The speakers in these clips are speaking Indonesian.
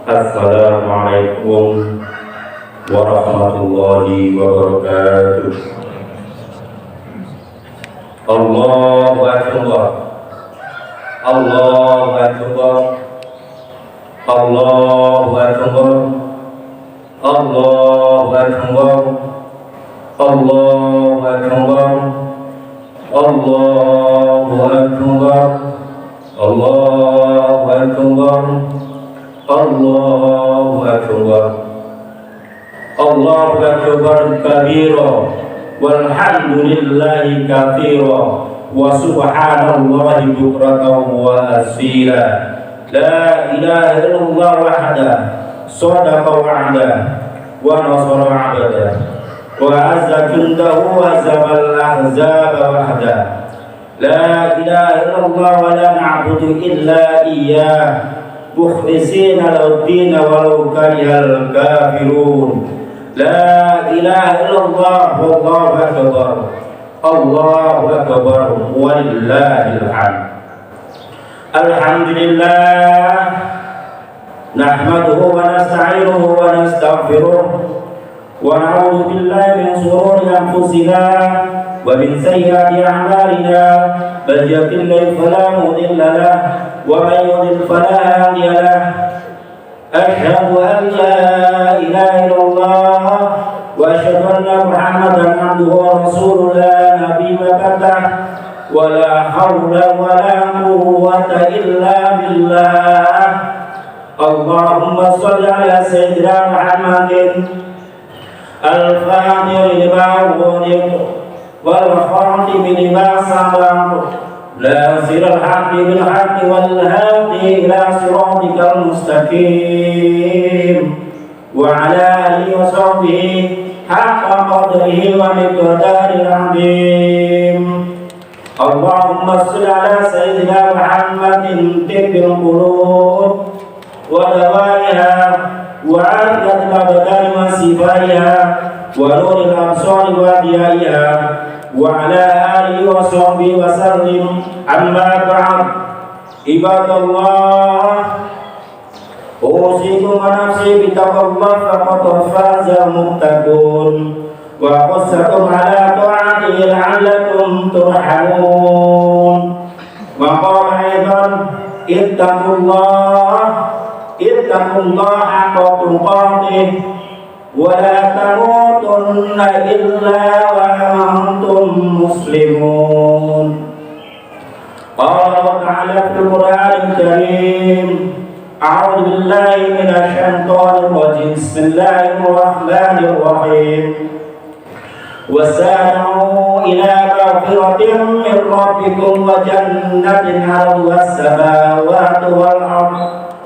Assalamualaikum warahmatullahi wabarakatuh. Allahu akbar. Allahu akbar. Allahu akbar. Allahu akbar. Allahu akbar. Allahu akbar. Allahu akbar. Allahu akbar. Allahu akbar kabira walhamdulillahi katsira wa subhanallahi bukratan wa asila. La ilaha illallah wahda sadaqa wa'da wa nasara 'abda wa azza jundahu wa zabal ahzaba wahda. La ilaha illallah wa la na'budu illa iyyah mukhlisina lahu-d-din walau karihal kafirun. La ilaha illallah wallahu akbar. Allahu akbar walillahil hamd. Alhamdulillah nahmaduhu wa nasta'inuhu wa nastaghfiruh wa na'udzu billahi min shururi anfusina wa min sayyiati a'malina. Man yahdihillahu fala mudilla lahu wa man yudlil fala hadiya lahu. Asyhadu an la ilaha illallah wa asyhadu anna Muhammadan abduhu wa rasuluhu la nabiyya ba'dah. Wa la hawla wa la quwwata illa billah. Allahumma shalli ala sayyidina Muhammadin al-fatih lima ughliq wal khatim lima sabaq nasiril haqqi bil haqqi wal hadi ila siratikal mustaqim wa ala alihi wa sahbihi haqqa qadrihi wa miqdaril azim. Allahumma shalli ala sayyidina Muhammadin tibbil qulub wa dawaiha wa afiyatil abdani wa sifaiha wa nuril absari wa diyaiha wa ala alihi wa sahbihi wa sallim. Amma ba'd. Ibadallah, usikum wa nafsi bitaqwallah faqad faza muttaqun wa qassatum ala ta'atihi la'allakum turhamun. Wa qala aidan ittaqullah haqqa tuqatih wa la tamutunna illa wa antum muslimun. Qala Allah ta'ala fil Qur'anil Karim, a'udzu billahi minasy syaithanir rajim. Bismillahirrahmanir rahim. Wasari'u ila maghfiratin min rabbikum wa jannatin 'arduha as-samawati wal ardh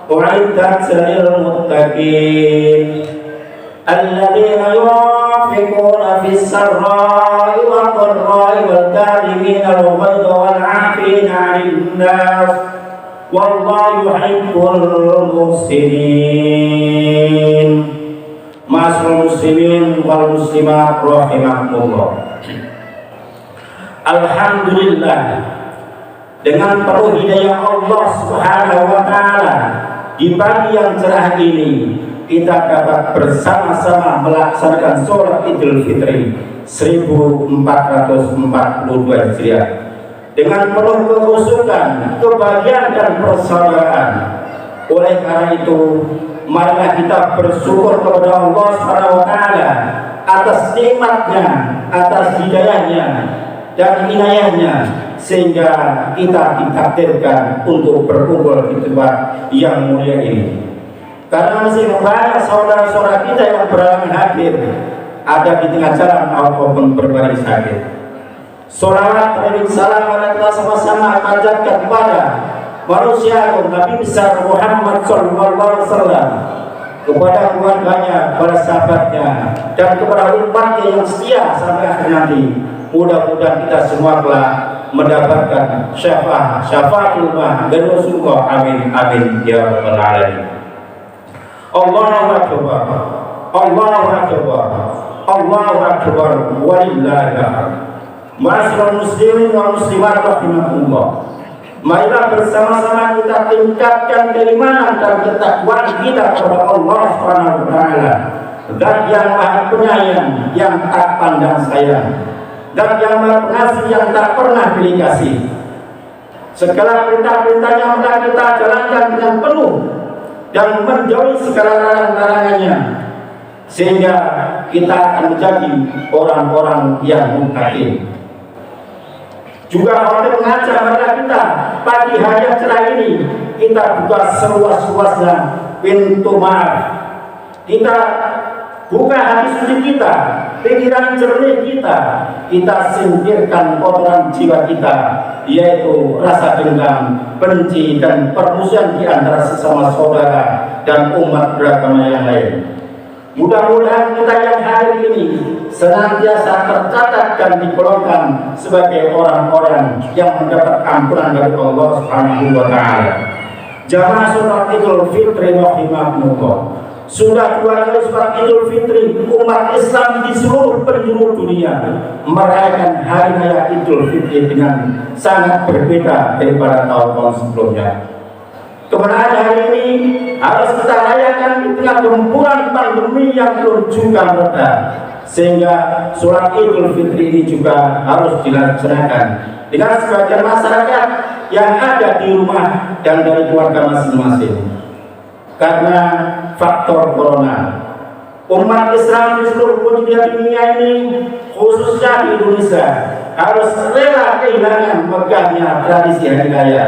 u'iddat lil muttaqin alladzina yunfiquna fis sarra'i wad dharra'i wal kadhimina al-ghayza wal 'afina 'anil nas wallahu yuhibbul muhsinin. Ma'asyiral muslimin wal muslimat rahimakumullah. Alhamdulillah, dengan penuh hidayah Allah Subhanahu wa taala, di pagi yang cerah ini kita dapat bersama-sama melaksanakan sholat Idul Fitri 1442 Hijriah dengan penuh kekhusyukan, kebahagiaan dan persaudaraan. Oleh karena itu, marilah kita bersyukur kepada Allah Subhanahu wa taala atas nikmatnya, atas hidayahnya dan inayahnya, sehingga kita ditakdirkan untuk berkumpul di tempat yang mulia ini. Karena masih banyak saudara-saudara kita yang berhalangan hadir, ada di tengah jalan maupun berbaring sakit. Salawat dan salam kita sama-sama panjatkan kepada manusia Nabi besar Muhammad sallallahu alaihi wasallam, kepada keluarganya, para sahabatnya, dan kepada umatnya yang setia sampai akhir nanti. Mudah-mudahan kita semua telah mendapatkan syafaatul ummah dan Rasulullah. Amin amin ya rabbal alamin. Allahu akbar. Allahu akbar. Allahu akbar walillahil hamd. Ma'asyiral muslimin wal muslimat rahimakumullah. Marilah bersama-sama kita tingkatkan keimanan dan ketakwaan kita kepada Allah Subhanahu wa taala. Zat yang Maha Penyayang, yang tak pandang sayang. Zat yang Maha Pengasih, yang tak pernah pilih kasih. Segala perintah-perintah yang telah kita jalankan dengan penuh dan menjauhi segala larangan-larangannya, sehingga kita akan menjadi orang-orang yang muttaqin. Juga oleh mengajak kepada kita pagi hari yang cerah ini, kita buka seluas-luasnya pintu maaf. Kita buka hati suci kita, pikiran jernih kita singkirkan kotoran jiwa kita, yaitu rasa dendam, benci, dan permusuhan di antara sesama saudara dan umat beragama yang lain. Mudah-mudahan kita yang hari ini senantiasa tercatat dan digolongkan sebagai orang-orang yang mendapat ampunan dari Allah Subhanahu wa taala. Jamaah sholat Idul Fitri rahimakumullah. Sudah 2 kali sholat Idul Fitri umat Islam di seluruh penjuru dunia merayakan hari raya Idul Fitri dengan sangat berbeda daripada tahun-tahun sebelumnya. Kemenangan hari ini harus kita rayakan di tengah gempuran pandemi yang belum juga mereda, sehingga sholat Idul Fitri ini juga harus dilaksanakan dengan sebagian masyarakat yang ada di rumah dan dari keluarga masing-masing. Karena faktor corona, umat Islam di seluruh penjuru dunia ini, khususnya di Indonesia, harus rela kehilangan megahnya tradisi hari raya.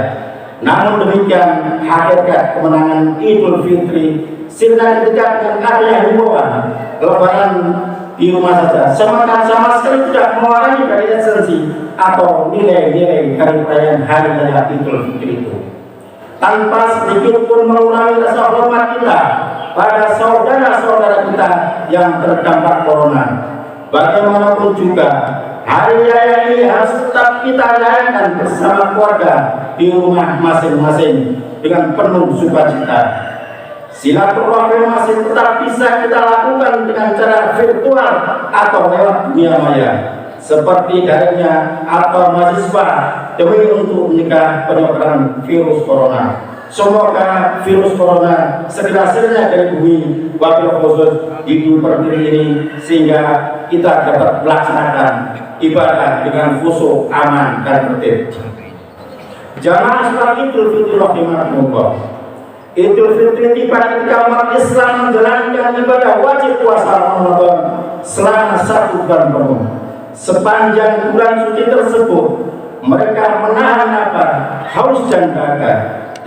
Namun demikian, hakikat kemenangan Idul Fitri sirna ketika dengan adanya himbauan lebaran di rumah saja, sama sekali tidak mengurangi dari esensi atau nilai-nilai dari perayaan hari raya Idul Fitri itu. Tanpa sedikit pun mengurangi rasa hormat kita pada saudara-saudara kita yang terdampak corona. Bagaimanapun juga, hari raya ini harus tetap kita rayakan bersama keluarga di rumah masing-masing dengan penuh sukacita. Silaturahmi masih tetap bisa kita lakukan dengan cara virtual atau lewat dunia maya, seperti daringnya atau mahasiswa demi untuk mencegah penyebaran virus corona. Semoga virus corona segera dari bumi, wabil khusus di bumi pertiwi ini, sehingga kita dapat melaksanakan ibadah dengan khusyuk, aman, dan tertib. Jamaah sholat Idul Fitri rahimakumullah. Idul Fitri tiba ketika umat Islam menjalankan ibadah wajib puasa Ramadan selama 1 bulan penuh. Sepanjang bulan suci tersebut, mereka menahan lapar, haus dan dahaga,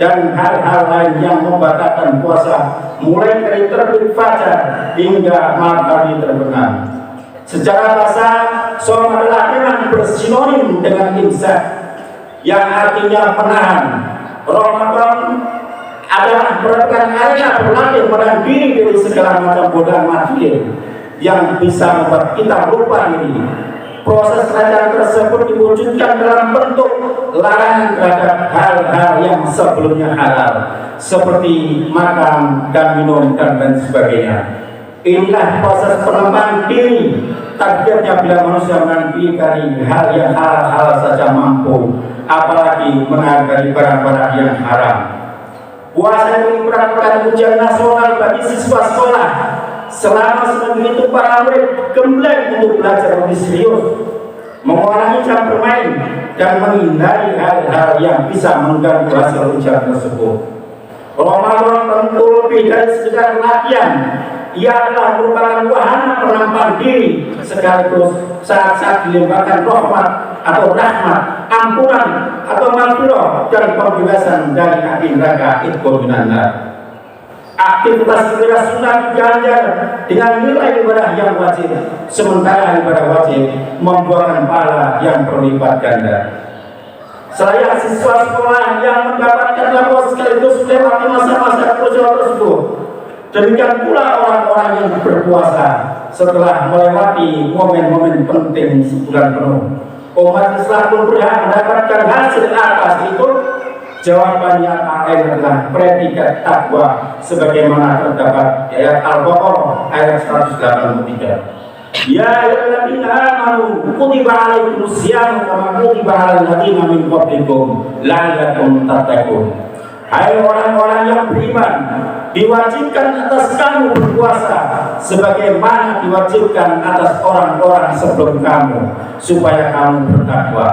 dan hal-hal lain yang membatalkan puasa, mulai dari terbit fajar hingga matahari terbenam. Secara bahasa, som adalah memang bersinonim dengan imsak, yang artinya menahan. Ramadan adalah merupakan arena berlatih menahan diri dari segala macam godaan material yang bisa membuat kita lupa diri. Proses latihan tersebut diwujudkan dalam bentuk larangan terhadap hal-hal yang sebelumnya halal, seperti makan dan minum dan lain sebagainya. Inilah proses penempaan diri. Targetnya bila manusia menangani dari hal yang halal saja mampu, apalagi menghargai barang-barang yang haram. Puasa ini merupakan ujian nasional bagi siswa sekolah. Selama seminggu itu para murid gembleng untuk belajar lebih serius, mengurangi jam bermain, dan menghindari hal-hal yang bisa mengganggu hasil ujian tersebut. Ramadan tentu lebih dari sekedar latihan. Ia adalah merupakan wahana penampilan diri, sekaligus saat-saat dilimpahkan rahmat atau rahmat, ampunan atau maghfirah dan pembebasan dari api neraka Idkhul minan nar. Aktivitas ibadah sunnah diganjar dengan nilai ibadah yang wajib, sementara ibadah wajib membuahkan pahala yang berlipat ganda. Saya siswa sekolah yang mendapatkan rapor sekaligus melewati masa-masa ujian tersebut. Demikian pula orang-orang yang berpuasa setelah melewati momen-momen penting sebulan penuh. Umat Islam pun berhak mendapatkan hasil atas itu. Jawabannya adalah predikat takwa sebagaimana terdapat di ayat Al-Baqarah ayat 183. Ya ayyuhalladzina amanu kutiba alaikumusiyam kama kutiba alal ladzina min qablikum la'allakum tattaqun. Hai orang-orang yang beriman, diwajibkan atas kamu berpuasa sebagaimana diwajibkan atas orang-orang sebelum kamu supaya kamu bertakwa.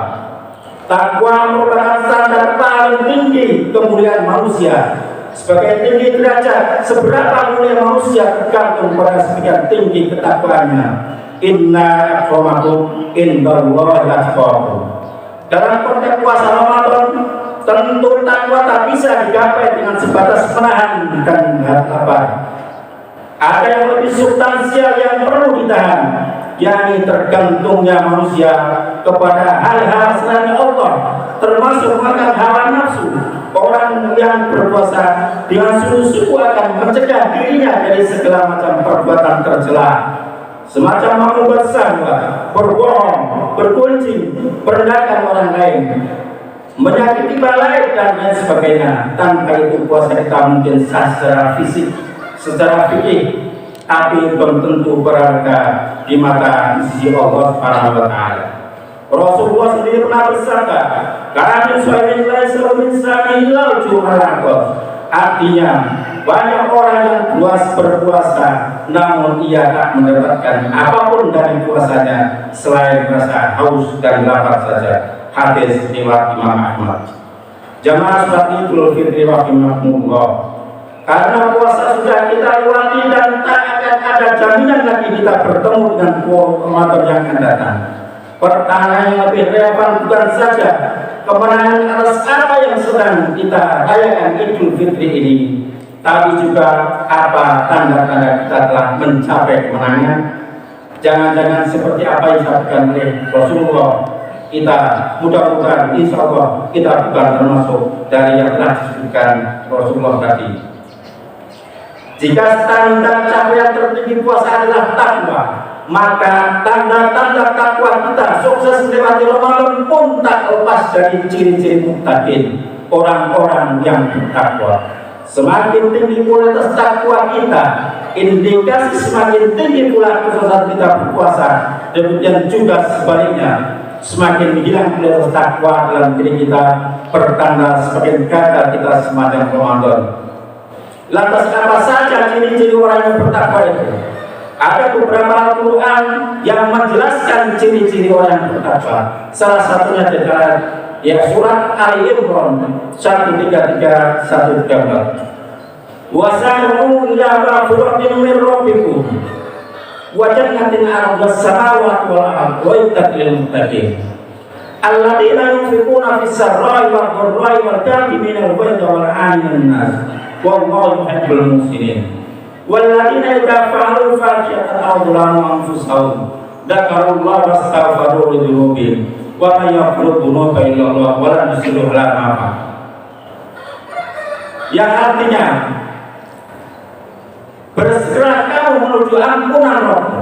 Takwa merupakan standar paling tinggi kemuliaan manusia. Sebagai tinggi derajat, seberapa mulia manusia tergantung pada sebagian tinggi ketakwaannya. Inna akramakum indallahi atqakum. Dalam konteks puasa Ramadan, tentu takwa tak bisa digapai dengan sebatas menahan dan lapar. Ada yang lebih substansial yang perlu ditahan, yakni tergantungnya manusia kepada hal-hal selain Allah, termasuk makan hawa nafsu. Orang yang berpuasa dengan sungguh-sungguh akan mencegah dirinya dari segala macam perbuatan tercela, semacam mau bersangka, berbohong, bergunjing, merendahkan orang lain, menyakiti orang lain dan lain sebagainya. Tanpa itu puasa kita mungkin sah secara fisik, secara fikih, tapi belum tentu berharga di mata sisi Allah Subhanahu wa taala. Rasulullah sendiri pernah bersabda, "Kana suamillahi sallallahu artinya banyak orang yang berpuasa namun ia tak mendapatkan apapun dari puasanya selain rasa haus dan lapar saja. Hadis riwayat Imam Ahmad. Jamaah salat Idul Fitri rahimakumullah. Karena puasa sudah kita lewati dan tak akan ada jaminan lagi kita bertemu dengan Ramadan yang akan datang. Pertanyaan yang lebih relevan bukan saja kemenangan atas apa yang sedang kita rayakan Idul Fitri ini, tapi juga apa tanda-tanda kita telah mencapai kemenangan. Jangan-jangan seperti apa yang disampaikan oleh Rasulullah, kita mudah-mudahan insya Allah kita bukan termasuk dari yang telah disebutkan Rasulullah tadi. Jika standar capaian tertinggi puasa adalah takwa, maka tanda-tanda takwa kita sukses melewati Ramadan pun tak lepas dari ciri-ciri muttaqin, orang-orang yang bertakwa. Semakin tinggi kualitas takwa kita, indikasi semakin tinggi pula kesuksesan kita berpuasa. Demikian juga sebaliknya, semakin hilang kualitas takwa dalam diri kita, pertanda semakin gagal kita semacam Ramadan. Lantas apa saja ciri-ciri orang yang bertakwa itu? Ada beberapa Al-Quran yang menjelaskan ciri-ciri orang yang bertakwa. Salah satunya adalah surat Ali Imran 133 134. Wasa'u ila maghfiratin min rabbikum wa jannatin 'arduhas samawati wal ardu uiddat lil muttaqin alladzina yunfiquna fis sarra'i wad dharra'i wal kadhimina al ghayza wal 'anina nas wallahu yuhibbul muhsinin. Walladzina idza fa'alu fahishatan aw dzalamu anfusahum dzakarullaha wastaghfiru li dzunubihim wa may yaghfiru dzunuba illa Allah wa la yusiru ala ma. Yang artinya bersegera kamu menuju ampunan Rabb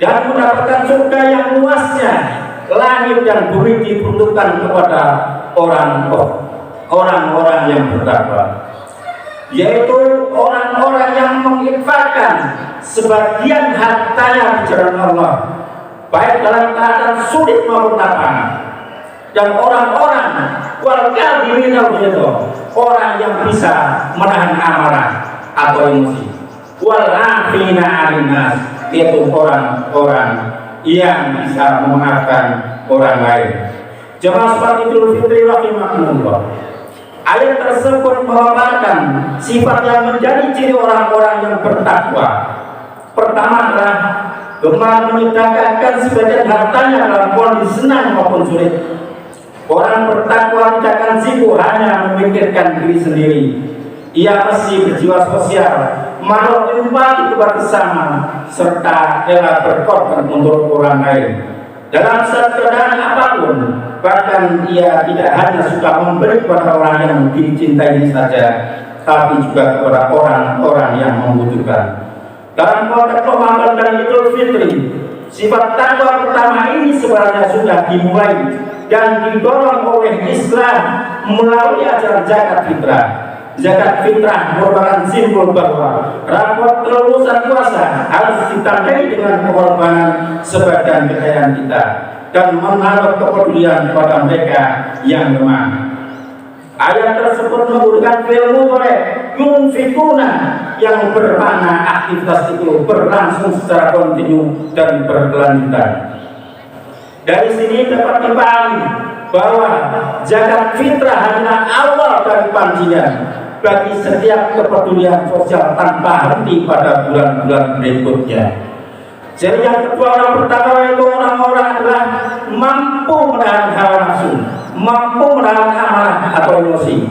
dan mendapatkan surga yang luasnya langit dan bumi diperuntukkan kepada orang-orang yang bertakwa, yaitu orang-orang yang menginfakkan sebagian hartanya di jalan Allah, baik dalam keadaan sulit maupun lapang. Dan orang-orang orang yang bisa menahan amarah atau emosi, yaitu orang-orang yang bisa memaafkan orang lain. Jemaah salat Idul Fitri rahimakumullah. Ayat tersebut memaparkan sifat yang menjadi ciri orang-orang yang bertakwa. Pertama adalah gemar menyedekahkan sebagian hartanya dalam kondisi senang maupun sulit. Orang bertakwa tidak akan sibuk hanya memikirkan diri sendiri. Ia mesti berjiwa sosial, mau empati kepada sesama, serta rela berkorban untuk orang lain. Dalam keadaan apapun, bahkan ia tidak hanya suka memberi kepada orang yang dicintai saja, tapi juga kepada orang-orang yang membutuhkan. Dalam konteks Ramadan dan Idul Fitri, sifat takwa pertama ini sebenarnya sudah dimulai dan didorong oleh Islam melalui ajaran zakat fitrah. Zakat fitrah merupakan simbol bahwa rapot kelulusan puasa harus ditandai dengan pengorbanan sebagian kekayaan kita dan menaruh kepedulian pada mereka yang lemah. Ayat tersebut menggunakan fi'il mudhari' yunfikuna yang bermakna aktivitas itu berlangsung secara kontinu dan berkelanjutan. Dari sini dapat dipahami bahwa zakat fitrah hanyalah awal dari pancingan bagi setiap kepedulian sosial tanpa henti pada bulan-bulan berikutnya. Jadi yang kedua, orang pertama itu orang-orang adalah mampu menahan hawa nafsu, mampu menahan amarah atau emosi.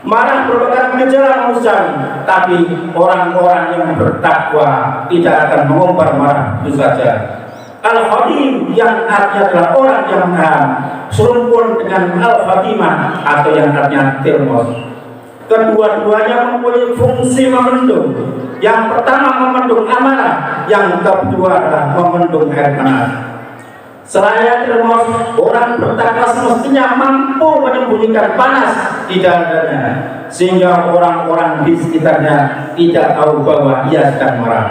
Marah merupakan gejala manusiawi, tapi orang-orang yang bertakwa tidak akan mengumbar marah itu saja. Al-Khadim yang artinya adalah orang yang menahan, serumpun dengan Al-Khatimah atau yang artinya termos. Kedua-duanya mempunyai fungsi memendung. Yang pertama memendung amarah, yang kedua adalah memendung air panas. Selain termos, orang bertakwa semestinya mampu menyembunyikan panas di dadanya, sehingga orang-orang di sekitarnya tidak tahu bahwa ia sedang marah.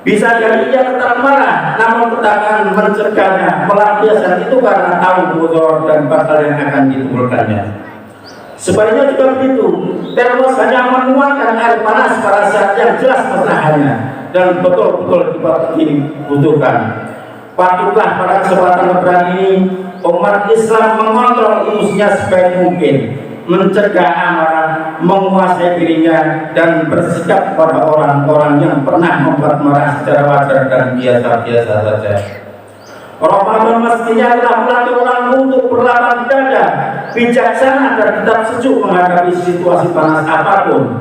Bisa jadi ia tetap marah, namun tetap akan mencegahnya melampiaskan itu karena tahu bocor dan bakal yang akan ditimbulkannya. Sebaliknya juga begitu, termos hanya menuangkan air panas pada saat yang jelas masalahnya dan betul-betul dibutuhkan. Patutlah pada kesempatan lebaran ini umat Islam mengontrol emosinya sebaik mungkin, mencegah amarah, menguasai dirinya, dan bersikap pada orang-orang yang pernah membuat marah secara wajar dan biasa-biasa saja. Ramadan mestinya adalah melatih orang untuk berlapang dada, bijaksana dan tetap sejuk menghadapi situasi panas apapun.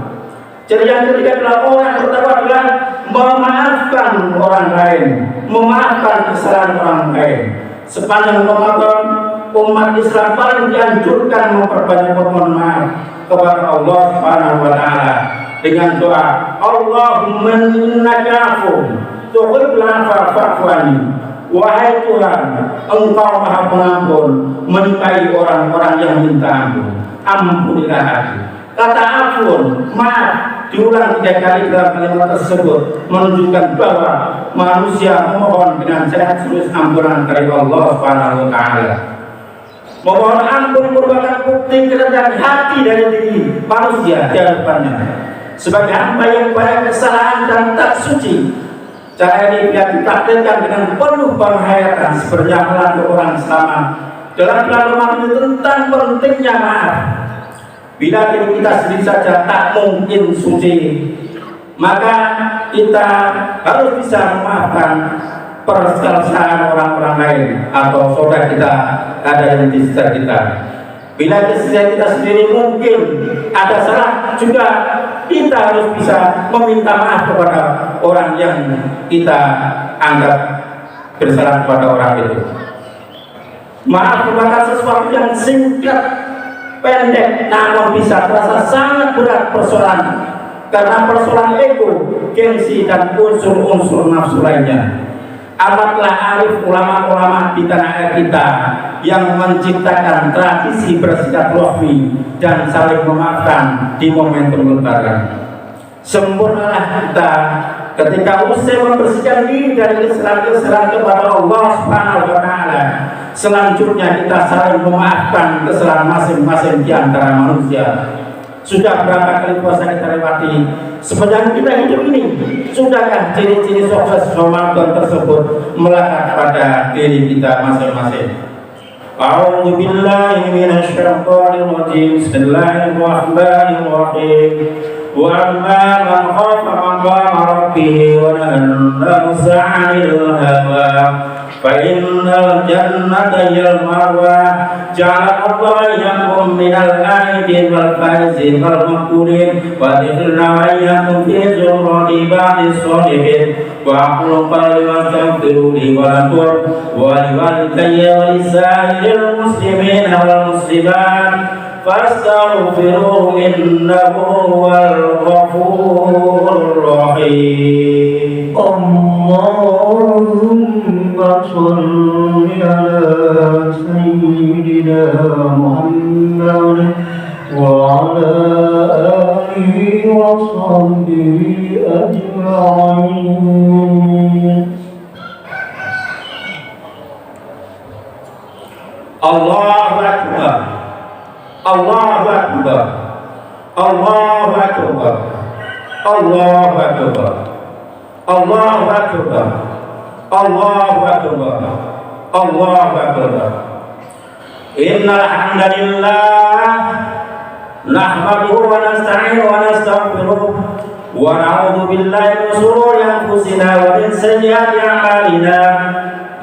Jadi yang ketiga adalah orang bertakwa adalah memaafkan orang lain, memaafkan kesalahan orang lain. Sepanjang Ramadan, umat Islam paling dianjurkan memperbanyak permohonan maaf kepada Allah Subhanahu wa taala dengan doa, Allahumma innaka afuwwun tuhibbul afwa fa'fu anni. Wahai Tuhan, Engkau Maha Pengampun, menyukai orang-orang yang minta ampun. Ampunilah aku. Kata ampun, maaf, diulang 3 kali dalam kalimat tersebut, menunjukkan bahwa manusia memohon dengan sehat tulus ampunan dari Allah Subhanahu wa taala. Memohon ampun merupakan bukti kerendahan hati dari diri manusia di hadapannya. Sebagai hamba yang banyak kesalahan dan tak suci, cara ini bila dipraktikkan dengan penuh penghayatan seperti melatih orang selamat dalam bulan Ramadan itu tentang pentingnya maaf. Bila diri kita sendiri saja tak mungkin suci, maka kita harus bisa memaafkan perselisihan orang-orang lain atau saudara kita ada yang di sekitar kita. Bila kita sendiri mungkin ada salah juga, kita harus bisa meminta maaf kepada orang yang kita anggap bersalah kepada orang itu. Maaf merupakan sesuatu yang singkat, pendek, namun bisa terasa sangat berat persoalan karena persoalan ego, gengsi, dan unsur-unsur nafsu lainnya. Amatlah arif ulama-ulama di tanah air kita yang menciptakan tradisi bersikap rohmi dan saling memaafkan di momentum lebaran. Sempurnalah kita ketika usai membersihkan diri dari kesalahan-kesalahan kepada Allah Subhanahu wa taala. Selanjutnya kita saling memaafkan kesalahan masing-masing di antara manusia. Sudah berapa kali puasa kita lewati sepanjang kita hidup ini? Sudahkah ciri-ciri sukses Ramadan tersebut melekat pada diri kita masing-masing? A'udzu billahi minasy syaithanir rajim. Bismillahirrahmanirrahim. Wa amma man khafa maqama rabbih wa nahana nafsa 'anil hawa fa innal jannata hiyal ma'wa. Ja'ala Allahakum minal aidin wal faizin wal maqburin wa adkhilna ayyakum fi zumrati ba'dis salihin wa aqulu qawli wastaghfiru li wa lakum wa liwalidayya wa lisa'iril muslimin wal muslimat fastaghfiruhu innahu huwal ghafurur rahim. Allahumma shalli ala sayyidina Muhammad wa ala وصحبه أجمعين. Allahu Akbar, Allahu Akbar, Allahu Akbar, Allahu Akbar, Allahu Akbar, Allahu Akbar, Allahu Akbar. Innal hamdalillah nahmaduhu wa nasta'inuhu wa nastaghfiruh wa na'udzu billahi min shururi anfusina wa min sayyiati a'malina.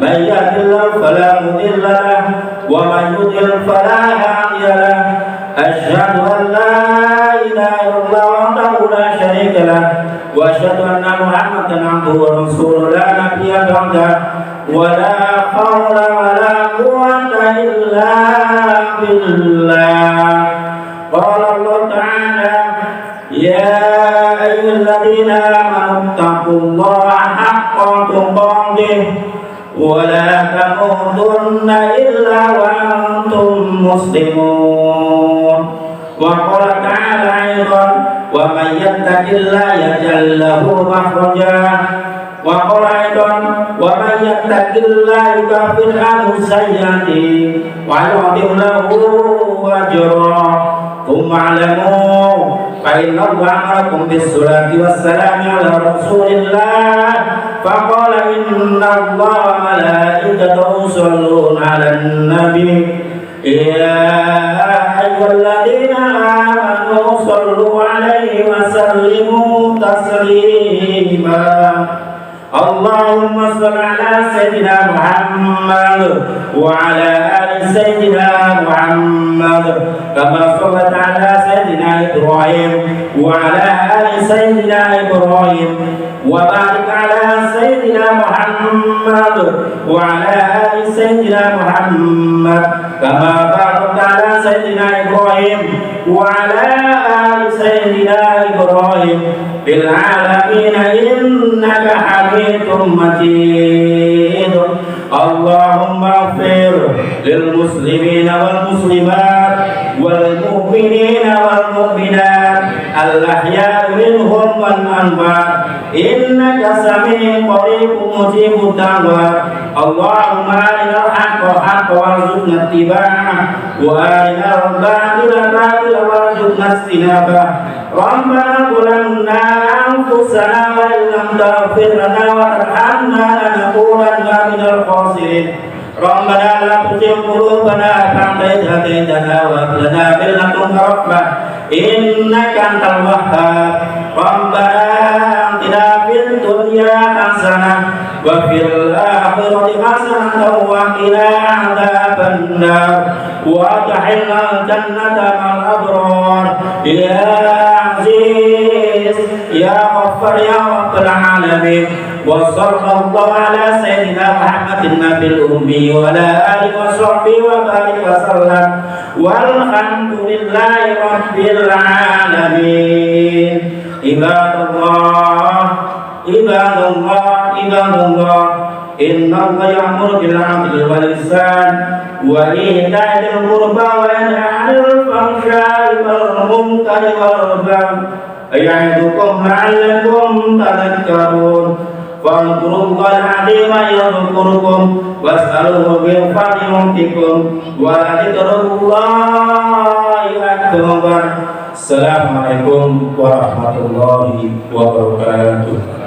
Man yahdihillahu fala mudilla lahu wa man yudlil fala hadiya lahu. Asyhadu an la ilaha illallah wahdahu la syarika lahu wa asyhadu anna Muhammadan abduhu wa rasuluhu la nabiyya ba'dahu wa la hawla wa la quwwata illa billah. Qala Allah ta'ala ya ayyuhalladzina amanu taqullaha haqqa tuqatih wa la tamutunna illa wa antum muslimun. Wa qala ta'ala aidan wa man yattaqillaha yaj'al lahu makhraja wa qala aidan wa man yattaqillaha yukaffir anhu sayyi'atihi wa yu'ti lahu ajra. Thumma 'alamu fa inna Allaha amarakum bis-salati was-salami 'ala Rasulillah faqala inna Allaha wa malaikatahu yusholluna 'alan nabi ya ayyuhalladzina amanu shallu 'alaihi wa sallimu taslima. Allahumma shalli 'ala sayyidina Muhammad wa 'ala ali sayyidina Muhammad kama shallaita 'ala sayyidina Ibrahim wa 'ala ali sayyidina Ibrahim wa barik 'ala sayyidina Muhammad wa 'ala ali sayyidina Muhammad kama barakta 'ala sayyidina Ibrahim wa 'ala ali sayyidina Ibrahim bil 'alamin innaka Hamidum Majid. Allahumma ighfir lil muslimina wal muslimat wal mu'minina wal mu'minat al ahya'i minhum wal amwat innaka sami'un qaribun mujibud da'wat. Allahumma arinal haqqa haqqan warzuqna ittiba'ah wa arinal batila batilan warzuqna ijtinabah. Rabbana zalamna anfusana wa illam taghfir lana wa tarhamna lanakunanna minal khasirin. Rabbana la tuzigh qulubana ba'da idh hadaytana wa hab lana min ladunka rahmah innaka antal wahhab. Rabbana atina fid dunya hasanah wa fil akhirati hasanah wa qina adzabannar wa adkhilna jannata ma'al abrar ya aziz ya ghaffar ya rabbal alamin. Wa sallallahu ala sayyidina Muhammadin nabil ummi wa ala alihi wa sahbihi wa barik wa sallam walhamdulillahi rabbil alamin. Ibadallah ibadallah ibadallah inna Allah ya'muru bil 'adli wal ihsan wa ita'i dzil qurba wa yanha 'anil fahsya'i wal munkari wal baghi ya'idukum la'allakum tadhakkarun. Fadhkurullaha 'azima yadhkurukum was'aluhu bil fadli yumtikum wa dzikrullahi akbar. Assalamualaikum warahmatullahi wabarakatuh.